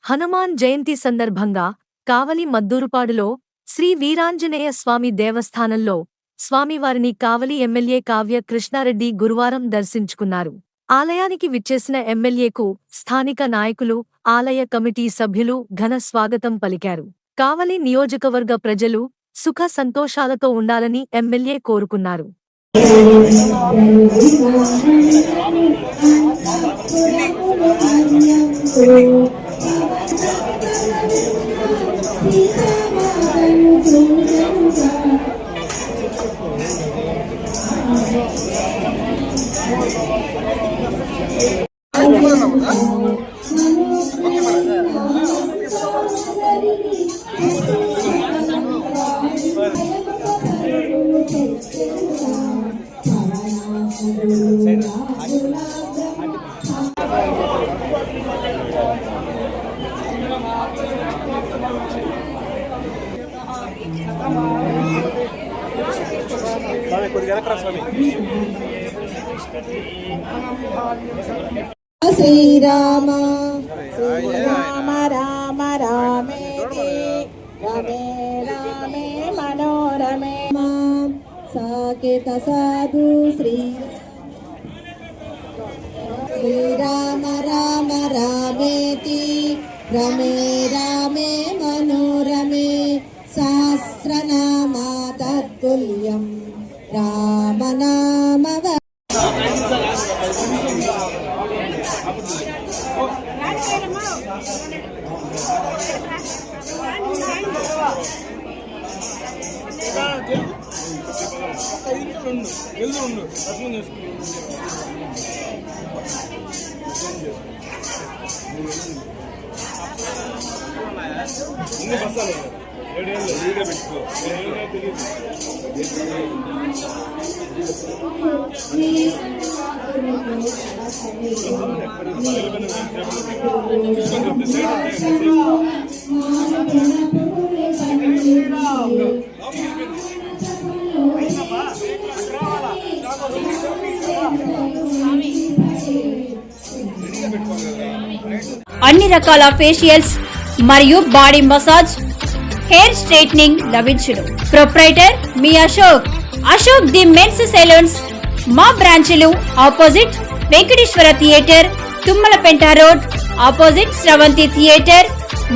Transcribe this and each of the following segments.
హనుమాన్ జయంతి సందర్భంగా కావలి మద్దూరుపాడులో శ్రీ వీరాంజనేయ స్వామి దేవస్థానంలో స్వామివారిని కావలి ఎమ్మెల్యే కావ్య కృష్ణారెడ్డి గురువారం దర్శించుకున్నారు. ఆలయానికి విచ్చేసిన ఎమ్మెల్యేకు స్థానిక నాయకులు, ఆలయ కమిటీ సభ్యులు ఘన స్వాగతం పలికారు. కావలి నియోజకవర్గ ప్రజలు సుఖ సంతోషాలతో ఉండాలని ఎమ్మెల్యే కోరుకున్నారు. శ్రీరామ శ్రీరామ రామ రామేతి రమే రామే మనోరమే సాకేత సాధు శ్రీరామ రామ రామేతి రమే రామే మనోరమే సహస్రనామ తత్తుల్యం రామనామ అన్ని రకాల ఫేషియల్స్ మరియు బాడీ మసాజ్, హెయిర్ స్ట్రైట్నింగ్ లభించును. ప్రొప్రైటర్ మీ అశోక్ ది మెన్స్ సెలూన్స్. మా బ్రాంచ్లు opposite Venkateswara theatre, Tummalapenta road, opposite Sravanthi theatre.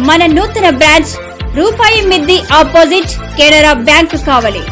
మన నూతన బ్రాంచ్ రూపాయి మిద్ది ఆపోజిట్ కెనరా బ్యాంక్ కావలి.